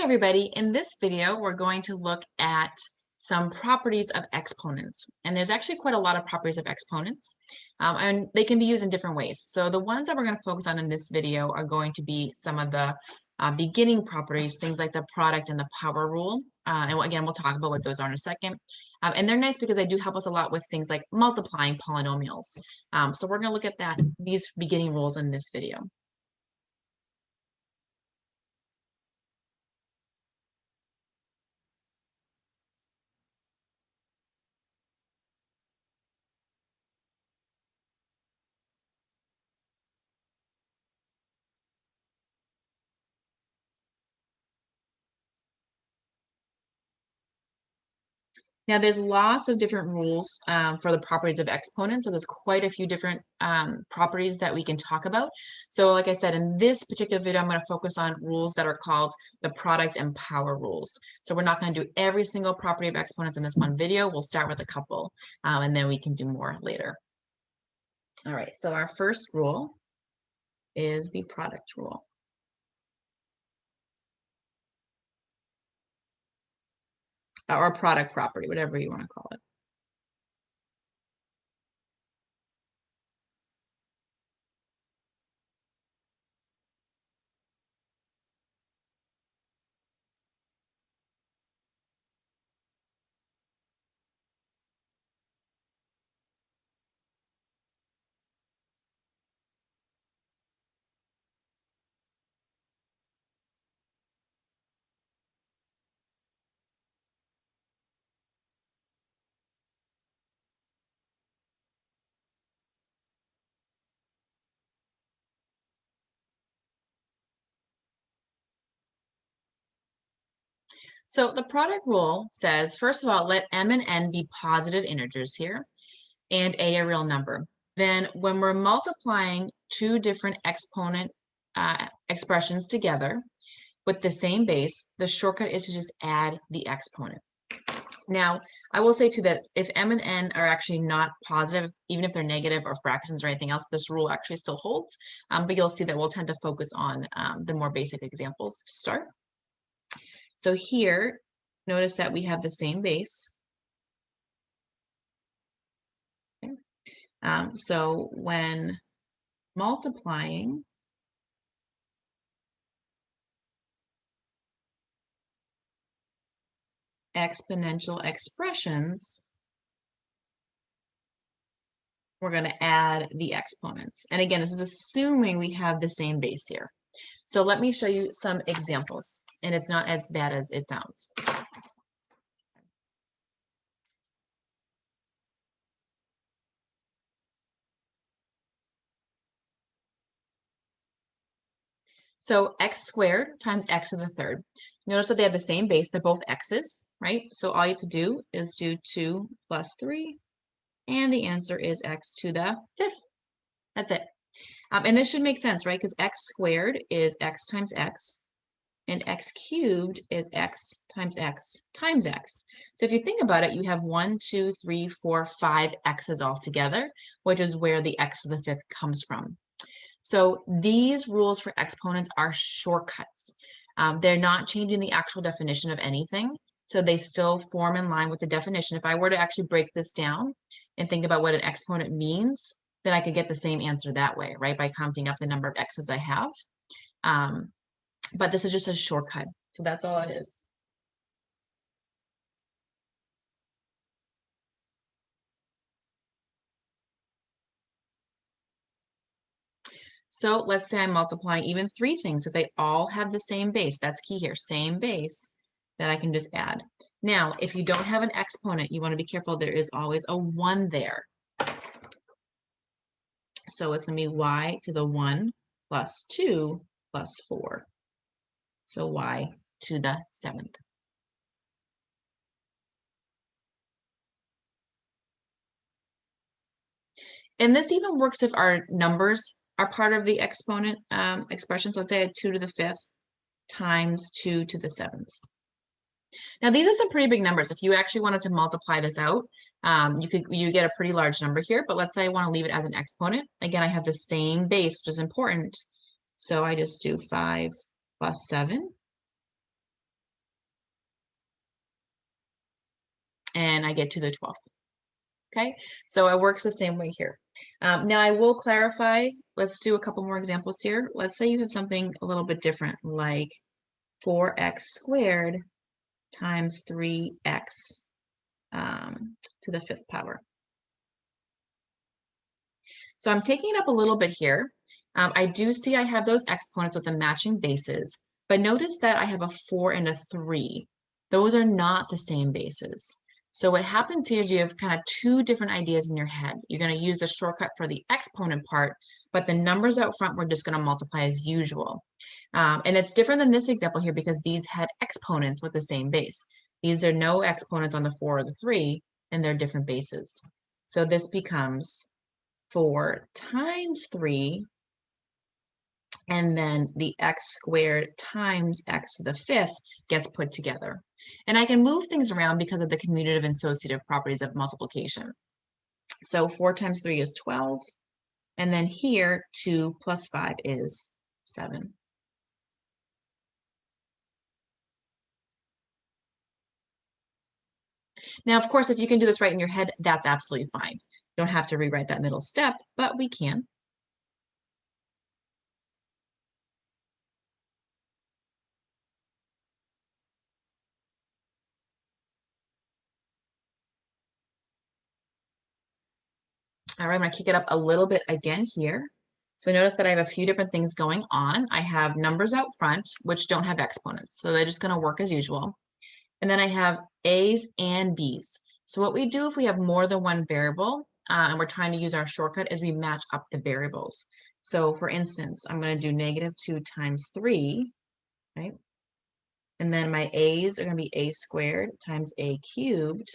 Hi everybody, in this video we're going to look at some properties of exponents, and there's actually quite a lot of properties of exponents, and they can be used in different ways. So the ones that we're going to focus on in this video are going to be some of the beginning properties, things like the product and the power rule, and again we'll talk about what those are in a second. And they're nice because they do help us a lot with things like multiplying polynomials. So we're going to look at these beginning rules in this video. Now, there's lots of different rules for the properties of exponents, so there's quite a few different properties that we can talk about. So like I said, in this particular video, I'm going to focus on rules that are called the product and power rules. So we're not going to do every single property of exponents in this one video. We'll start with a couple, and then we can do more later. All right, so our first rule is the product rule. Or product property, whatever you want to call it. So the product rule says, first of all, let m and n be positive integers here, and a real number. Then when we're multiplying two different exponent expressions together with the same base, the shortcut is to just add the exponent. Now, I will say too that if m and n are actually not positive, even if they're negative or fractions or anything else, this rule actually still holds. But you'll see that we'll tend to focus on the more basic examples to start. So here, notice that we have the same base. Okay. So when multiplying exponential expressions, we're going to add the exponents. And again, this is assuming we have the same base here. So let me show you some examples, and it's not as bad as it sounds. So x squared times x to the third. Notice that they have the same base. They're both x's, right? So all you have to do is do 2 plus 3, and the answer is x to the fifth. That's it. And this should make sense, right? Because x squared is x times x, and x cubed is x times x times x. So if you think about it, you have 1, 2, 3, 4, 5 x's all together, which is where the x to the fifth comes from. So these rules for exponents are shortcuts. They're not changing the actual definition of anything, so they still form in line with the definition. If I were to actually break this down and think about what an exponent means, then I could get the same answer that way, right? By counting up the number of x's I have. But this is just a shortcut, so that's all it is. So let's say I'm multiplying even 3 things. If they all have the same base, that's key here, same base, that I can just add. Now, if you don't have an exponent, you want to be careful. There is always a 1 there. So it's going to be y to the 1 plus 2 plus 4. So y to the 7th. And this even works if our numbers are part of the exponent expression. So let's say I had 2 to the 5th times 2 to the 7th. Now these are some pretty big numbers. If you actually wanted to multiply this out, you get a pretty large number here, but let's say I want to leave it as an exponent. Again, I have the same base, which is important. So I just do 5 plus 7 and I get to the 12th. Okay, so it works the same way here. Now I will clarify, let's do a couple more examples here. Let's say you have something a little bit different, like 4x squared times 3x to the 5th power. So I'm taking it up a little bit here. I do see I have those exponents with the matching bases, but notice that I have a 4 and a 3. Those are not the same bases. So what happens here is you have kind of two different ideas in your head. You're going to use the shortcut for the exponent part, but the numbers out front we're just going to multiply as usual. And it's different than this example here because these had exponents with the same base. These are no exponents on the 4 or the 3, and they're different bases. So this becomes 4 times 3, and then the x squared times x to the 5th gets put together. And I can move things around because of the commutative and associative properties of multiplication. So 4 times 3 is 12, and then here 2 plus 5 is 7. Now, of course, if you can do this right in your head, that's absolutely fine. You don't have to rewrite that middle step, but we can. All right, I'm going to kick it up a little bit again here. So notice that I have a few different things going on. I have numbers out front, which don't have exponents. So they're just going to work as usual. And then I have A's and B's. So what we do if we have more than one variable, and we're trying to use our shortcut, is we match up the variables. So for instance, I'm going to do -2 times 3, right? And then my A's are going to be A squared times A cubed.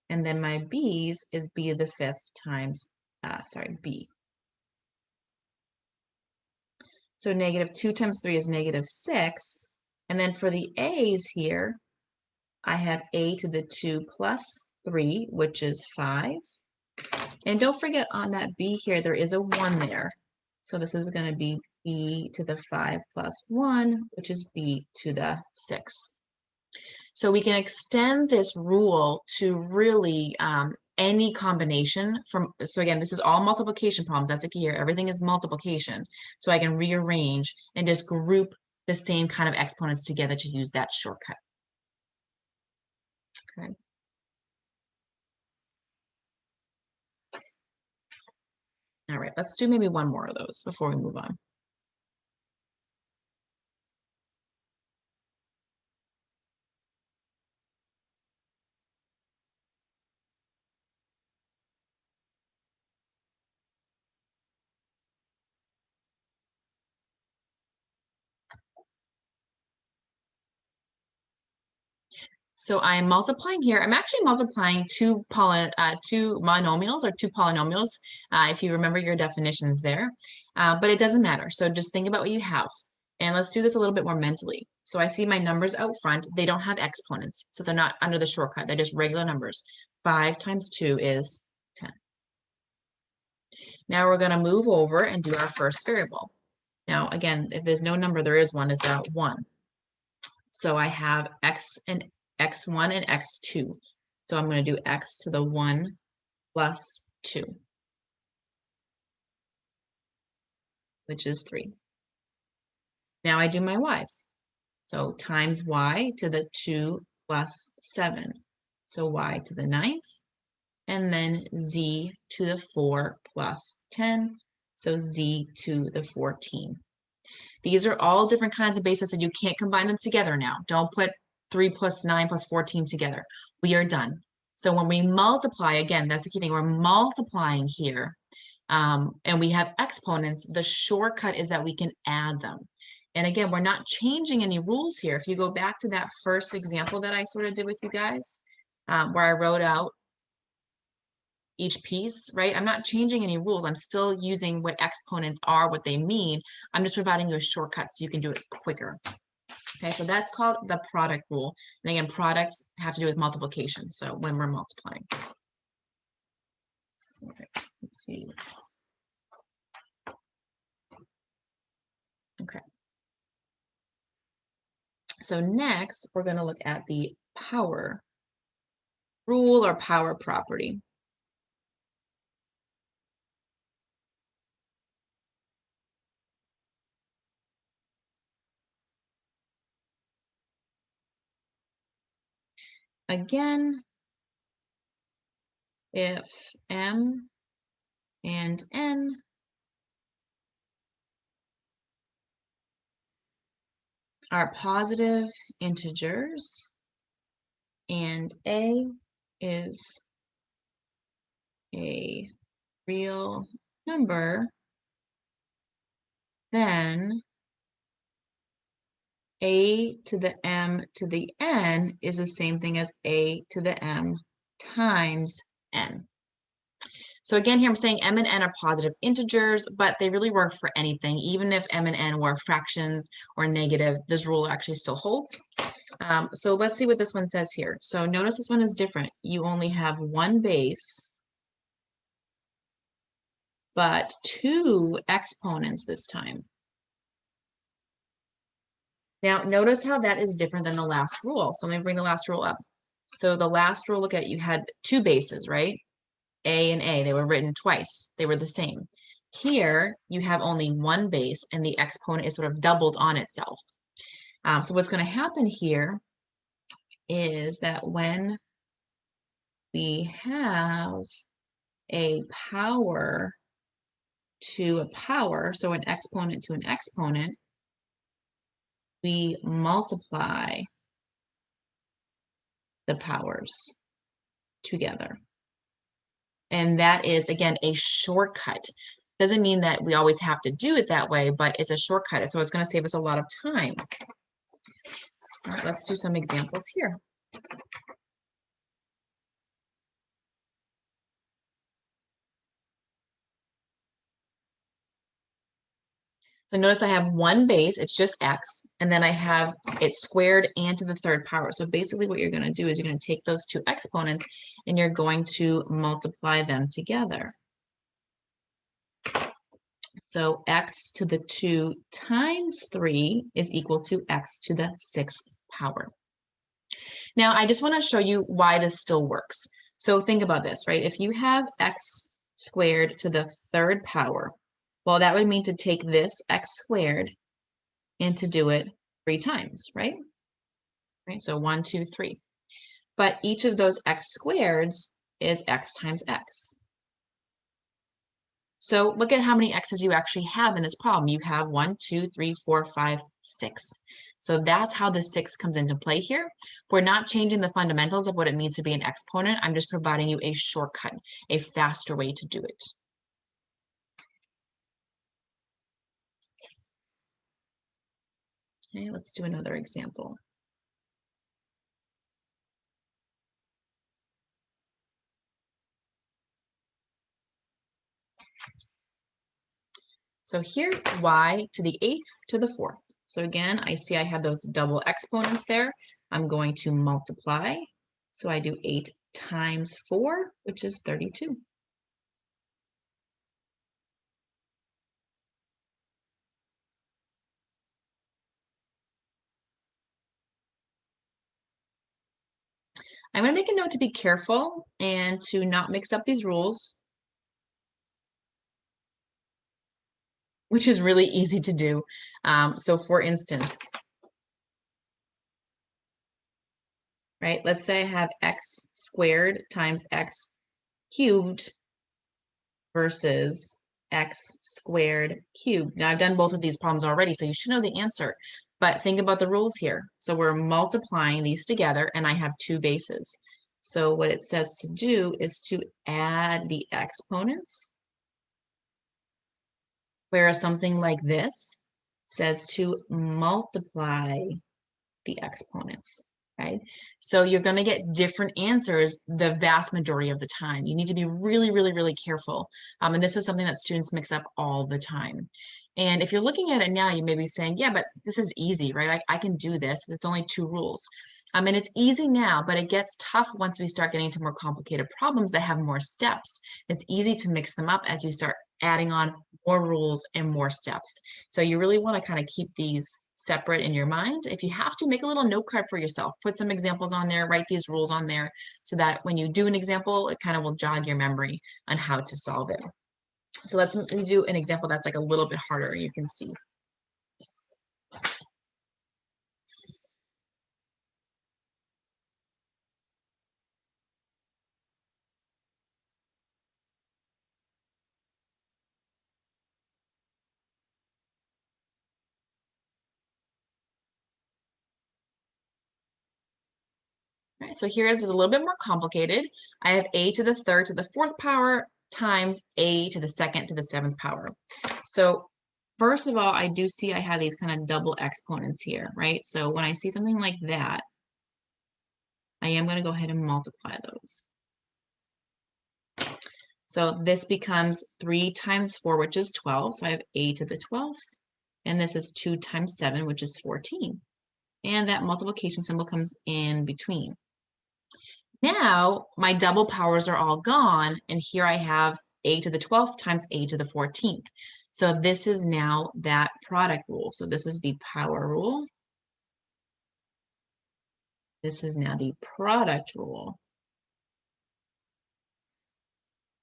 And then my B's is B to the 5th times, B. So -2 times 3 is -6. And then for the A's here, I have A to the 2 plus 3, which is 5. And don't forget on that B here, there is a 1 there. So this is going to be B to the 5 plus 1, which is B to the 6. So we can extend this rule to really any combination from, so again, this is all multiplication problems. That's the key here. Everything is multiplication. So I can rearrange and just group the same kind of exponents together to use that shortcut. Okay. All right, let's do maybe one more of those before we move on. So I'm multiplying here. I'm actually multiplying two monomials or two polynomials, if you remember your definitions there, but it doesn't matter. So just think about what you have. And let's do this a little bit more mentally. So I see my numbers out front. They don't have exponents, so they're not under the shortcut. They're just regular numbers. 5 times 2 is 10. Now we're going to move over and do our first variable. Now, again, if there's no number, there is one. It's a 1. So I have x and x1 and x2. So I'm going to do x to the 1 plus 2, which is 3. Now I do my y's. So times y to the 2 plus 7. So y to the 9th. And then z to the 4 plus 10. So z to the 14. These are all different kinds of bases, and you can't combine them together now. Don't put 3 plus 9 plus 14 together. We are done. So when we multiply, again, that's the key thing. We're multiplying here, and we have exponents. The shortcut is that we can add them. And again, we're not changing any rules here. If you go back to that first example that I sort of did with you guys, where I wrote out each piece, right? I'm not changing any rules. I'm still using what exponents are, what they mean. I'm just providing you a shortcut so you can do it quicker. Okay, so that's called the product rule. And again, products have to do with multiplication. So when we're multiplying. Okay, let's see. Okay. So next, we're going to look at the power rule or power property. Again, if m and n are positive integers and a is a real number, then a to the m to the n is the same thing as a to the m times n. So again, here I'm saying m and n are positive integers, but they really work for anything. Even if m and n were fractions or negative, this rule actually still holds. So let's see what this one says here. So notice this one is different. You only have one base, but two exponents this time. Now, notice how that is different than the last rule. So let me bring the last rule up. So the last rule, look at, you had two bases, right? A and A, they were written twice. They were the same. Here, you have only one base and the exponent is sort of doubled on itself. So what's going to happen here is that when we have a power to a power, so an exponent to an exponent, we multiply the powers together. And that is, again, a shortcut. Doesn't mean that we always have to do it that way, but it's a shortcut. So it's going to save us a lot of time. All right, let's do some examples here. So notice I have one base, it's just x, and then I have it squared and to the third power. So basically what you're going to do is you're going to take those two exponents and you're going to multiply them together. So x to the 2 times 3 is equal to x to the 6th power. Now, I just want to show you why this still works. So think about this, right? If you have x squared to the third power, well, that would mean to take this x squared and to do it 3 times, right? Right, so 1, 2, 3. But each of those x squareds is x times x. So look at how many x's you actually have in this problem. You have 1, 2, 3, 4, 5, 6. So that's how the 6 comes into play here. We're not changing the fundamentals of what it means to be an exponent. I'm just providing you a shortcut, a faster way to do it. Okay, let's do another example. So here, y to the 8th to the 4th. So again, I see I have those double exponents there. I'm going to multiply. So I do 8 times 4, which is 32. I'm going to make a note to be careful and to not mix up these rules, which is really easy to do. So for instance, right, let's say I have x squared times x cubed versus x squared cubed. Now I've done both of these problems already, so you should know the answer. But think about the rules here. So we're multiplying these together and I have two bases. So what it says to do is to add the exponents, whereas something like this says to multiply the exponents, right? So you're going to get different answers the vast majority of the time. You need to be really, really, really careful. And this is something that students mix up all the time. And if you're looking at it now, you may be saying, yeah, but this is easy, right? I can do this. It's only 2 rules. And it's easy now, but it gets tough once we start getting to more complicated problems that have more steps. It's easy to mix them up as you start adding on more rules and more steps. So you really want to kind of keep these separate in your mind. If you have to, make a little note card for yourself. Put some examples on there, write these rules on there so that when you do an example, it kind of will jog your memory on how to solve it. So let's do an example that's like a little bit harder, you can see. All right, so here is a little bit more complicated. I have a to the third to the fourth power times a to the second to the seventh power. So first of all, I do see I have these kind of double exponents here, right? So when I see something like that, I am going to go ahead and multiply those. So this becomes 3 times 4, which is 12. So I have a to the 12th. And this is 2 times 7, which is 14. And that multiplication symbol comes in between. Now my double powers are all gone, and here I have a to the 12th times a to the 14th. So this is now that product rule. So this is the power rule. This is now the product rule.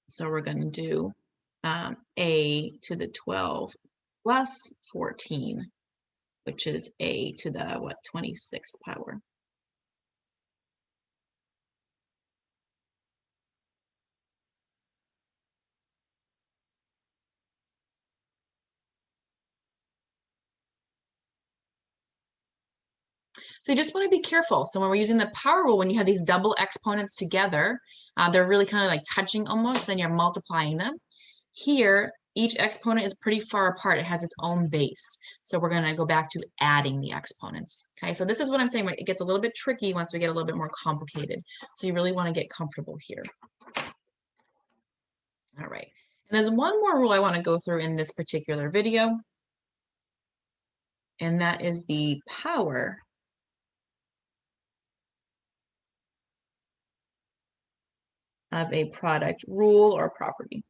So we're going to do a to the 12 plus 14, which is a to the, 26th power. So you just want to be careful. So when we're using the power rule, when you have these double exponents together, they're really kind of like touching almost, then you're multiplying them. Here, each exponent is pretty far apart. It has its own base. So we're going to go back to adding the exponents. Okay, so this is what I'm saying. It gets a little bit tricky once we get a little bit more complicated. So you really want to get comfortable here. All right. And there's one more rule I want to go through in this particular video, and that is the power of a product rule or property.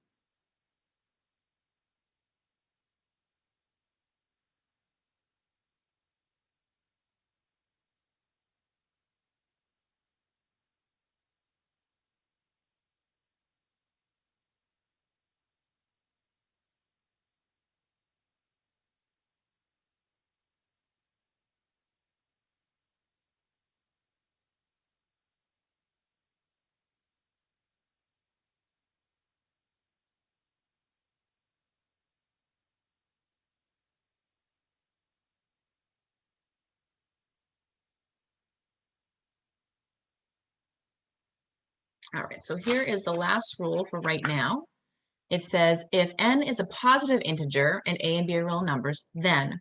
All right, so here is the last rule for right now. It says if n is a positive integer and a and b are real numbers, then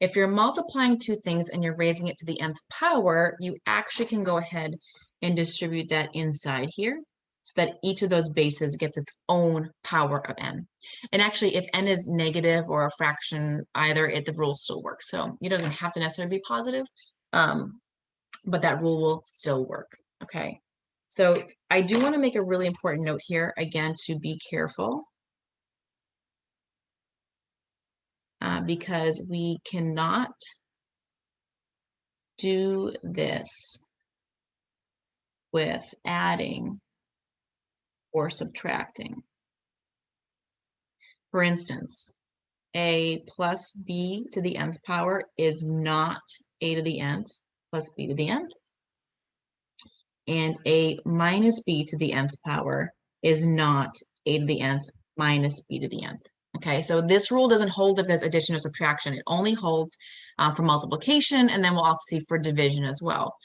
if you're multiplying two things and you're raising it to the nth power, you actually can go ahead and distribute that inside here so that each of those bases gets its own power of n. And actually, if n is negative or a fraction, either, the rule still works. So it doesn't have to necessarily be positive, but that rule will still work, okay? So I do want to make a really important note here, again, to be careful. Because we cannot do this with adding or subtracting. For instance, a plus b to the nth power is not a to the nth plus b to the nth. And a minus b to the nth power is not a to the nth minus b to the nth. Okay, so this rule doesn't hold if there's addition or subtraction. It only holds for multiplication, and then we'll also see for division as well.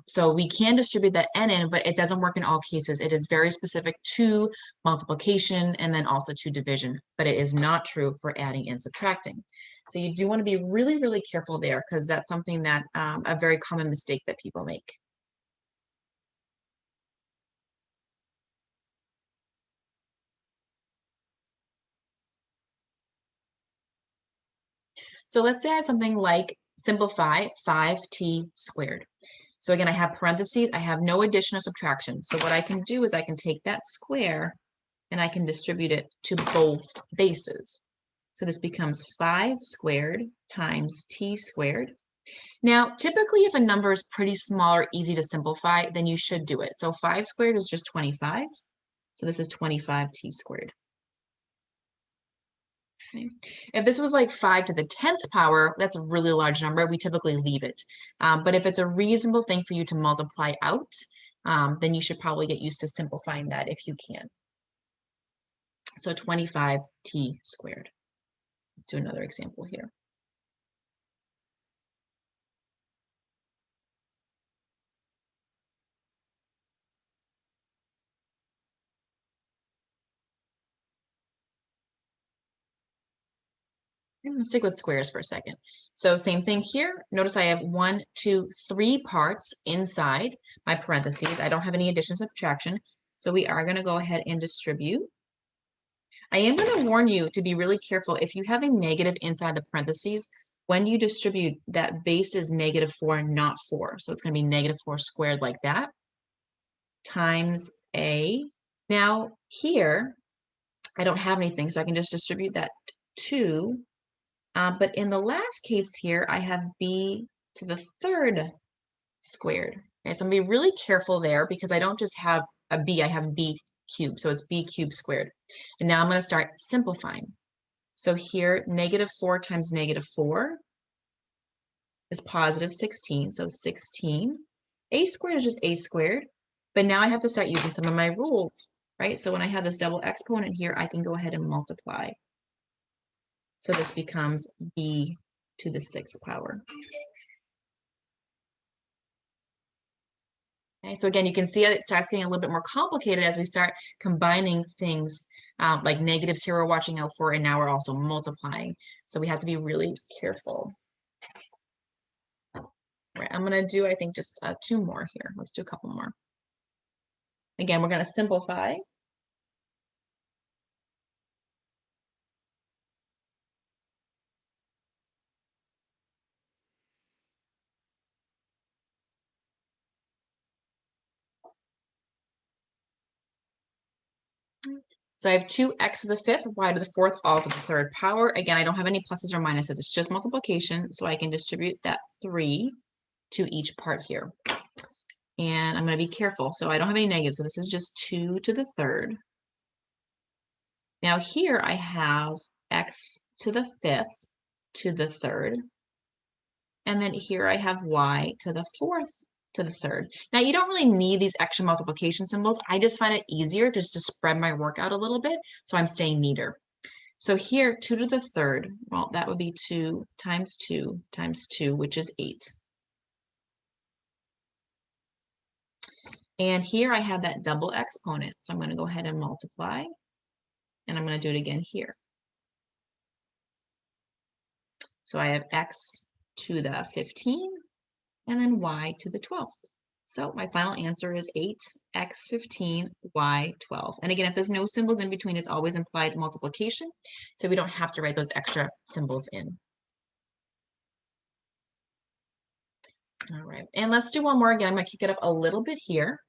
So we can distribute that n in, but it doesn't work in all cases. It is very specific to multiplication and then also to division, but it is not true for adding and subtracting. So you do want to be really, really careful there, because that's something that a very common mistake that people make. So let's say I have something like simplify 5t squared. So again, I have parentheses, I have no addition or subtraction. So what I can do is I can take that square and I can distribute it to both bases. So this becomes 5 squared times t squared. Now, typically if a number is pretty small or easy to simplify, then you should do it. So 5 squared is just 25. So this is 25t squared. Okay. If this was like 5 to the 10th power, that's a really large number. We typically leave it. But if it's a reasonable thing for you to multiply out, then you should probably get used to simplifying that if you can. So 25t squared. Let's do another example here. I'm going to stick with squares for a second. So same thing here. Notice I have 1, 2, 3 parts inside my parentheses. I don't have any addition subtraction. So we are going to go ahead and distribute. I am going to warn you to be really careful. If you have a negative inside the parentheses, when you distribute, that base is -4, not 4. So it's going to be -4 squared like that times a. Now here, I don't have anything, so I can just distribute that 2. But in the last case here, I have b to the 3rd squared. Okay, so I'm going to be really careful there because I don't just have a b, I have b cubed. So it's b cubed squared. And now I'm going to start simplifying. So here, -4 times -4 is positive 16. So 16. A squared is just a squared. But now I have to start using some of my rules, right? So when I have this double exponent here, I can go ahead and multiply. So this becomes b to the 6th power. Okay, so again, you can see it starts getting a little bit more complicated as we start combining things like negatives here we're watching out for, and now we're also multiplying. So we have to be really careful. All right, I'm going to do, I think, just 2 more here. Let's do a couple more. Again, we're going to simplify. So I have 2x to the 5th, y to the 4th, all to the 3rd power. Again, I don't have any pluses or minuses. It's just multiplication. So I can distribute that 3 to each part here. And I'm going to be careful. So I don't have any negatives. So this is just 2 to the 3rd. Now here I have x to the 5th to the 3rd. And then here I have y to the 4th to the 3rd. Now you don't really need these extra multiplication symbols. I just find it easier just to spread my work out a little bit, so I'm staying neater. So here, 2 to the 3rd, well, that would be 2 times 2 times 2, which is 8. And here I have that double exponent, so I'm going to go ahead and multiply, and I'm going to do it again here. So I have x to the 15, and then y to the 12th. So my final answer is 8x 15, y 12. And again, if there's no symbols in between, it's always implied multiplication. So we don't have to write those extra symbols in. All right, and let's do one more again. I'm going to kick it up a little bit here.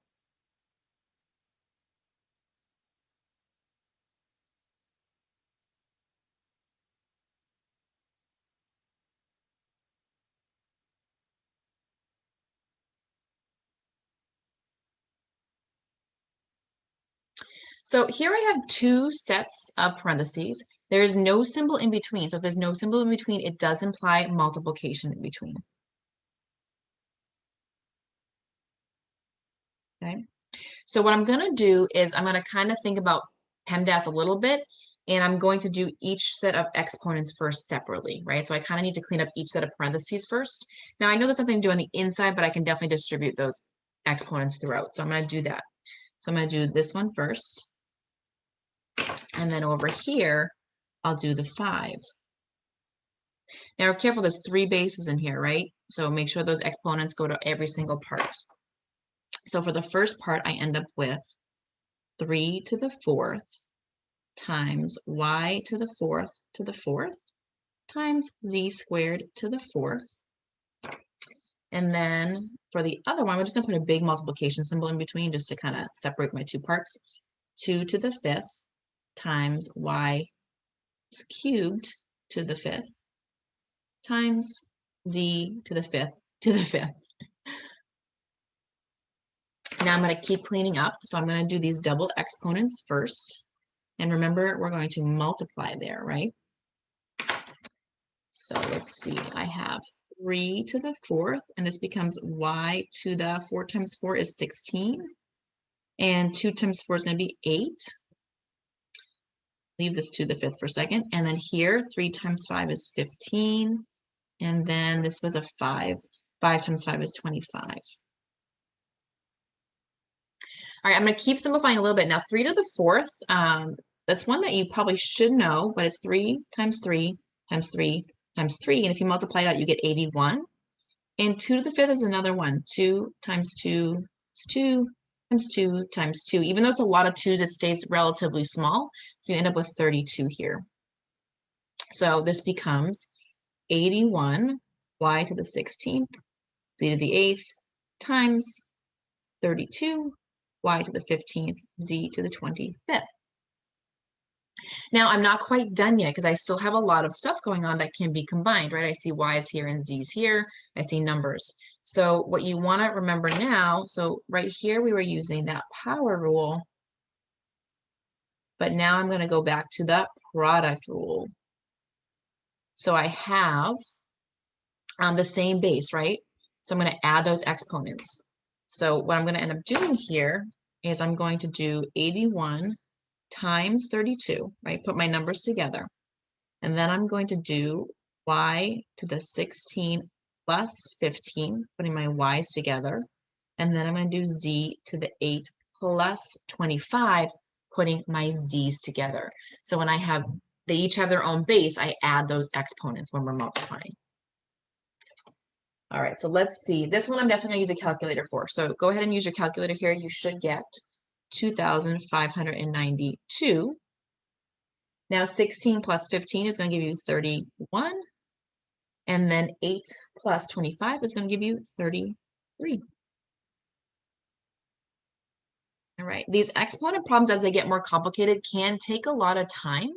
So here I have 2 sets of parentheses. There is no symbol in between. So if there's no symbol in between, it does imply multiplication in between. Okay. So what I'm going to do is I'm going to kind of think about PEMDAS a little bit, and I'm going to do each set of exponents first separately, right? So I kind of need to clean up each set of parentheses first. Now I know there's something to do on the inside, but I can definitely distribute those exponents throughout. So I'm going to do that. So I'm going to do this one first. And then over here, I'll do the 5. Now, we're careful, there's 3 bases in here, right? So make sure those exponents go to every single part. So for the first part, I end up with 3 to the 4th times y to the 4th times z squared to the 4th. And then for the other one, we're just going to put a big multiplication symbol in between just to kind of separate my 2 parts. 2 to the 5th times y cubed to the 5th times z to the 5th to the 5th. Now I'm going to keep cleaning up. So I'm going to do these double exponents first. And remember, we're going to multiply there, right? So let's see, I have 3 to the 4th, and this becomes y to the 4 times 4 is 16. And 2 times 4 is going to be 8. Leave this to the 5th for a second. And then here, 3 times 5 is 15. And then this was a 5. 5 times 5 is 25. All right, I'm going to keep simplifying a little bit. Now, 3 to the 4th, that's one that you probably should know, but it's 3 times 3 times 3 times 3. And if you multiply it out, you get 81. And 2 to the 5th is another one. 2 times 2 is 2 times 2 times 2. Even though it's a lot of 2's, it stays relatively small. So you end up with 32 here. So this becomes 81 y to the 16th, z to the 8th, times 32 y to the 15th, z to the 25th. Now, I'm not quite done yet because I still have a lot of stuff going on that can be combined, right? I see y's here and z's here. I see numbers. So what you want to remember now, so right here we were using that power rule, but now I'm going to go back to the product rule. So I have the same base, right? So I'm going to add those exponents. So what I'm going to end up doing here is I'm going to do 81 times 32, right? Put my numbers together. And then I'm going to do y to the 16 plus 15, putting my y's together. And then I'm going to do z to the 8 plus 25, putting my z's together. So when they each have their own base, I add those exponents when we're multiplying. All right, so let's see. This one I'm definitely going to use a calculator for. So go ahead and use your calculator here. You should get 2,592. Now 16 plus 15 is going to give you 31. And then 8 plus 25 is going to give you 33. All right, these exponent problems, as they get more complicated, can take a lot of time.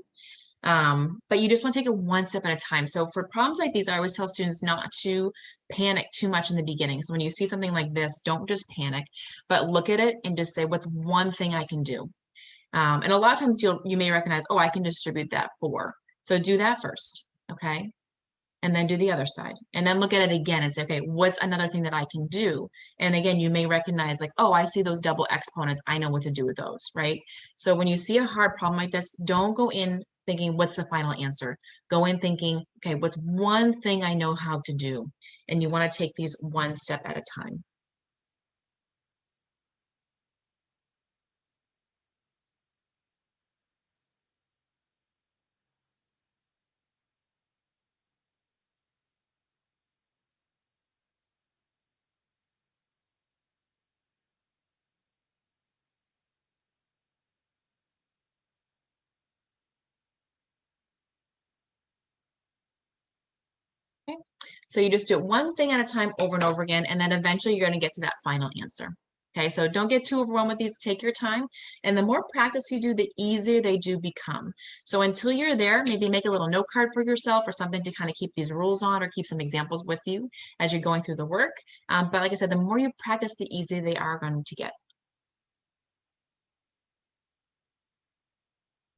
But you just want to take it one step at a time. So for problems like these, I always tell students not to panic too much in the beginning. So when you see something like this, don't just panic, but look at it and just say, what's one thing I can do? And a lot of times you may recognize, oh, I can distribute that 4. So do that first, okay? And then do the other side. And then look at it again and say, okay, what's another thing that I can do? And again, you may recognize like, oh, I see those double exponents. I know what to do with those, right? So when you see a hard problem like this, don't go in thinking, what's the final answer? Go in thinking, okay, what's one thing I know how to do? And you want to take these one step at a time. Okay? So you just do it one thing at a time over and over again, and then eventually you're going to get to that final answer. Okay, so don't get too overwhelmed with these. Take your time. And the more practice you do, the easier they do become. So until you're there, maybe make a little note card for yourself or something to kind of keep these rules on or keep some examples with you as you're going through the work. But like I said, the more you practice, the easier they are going to get.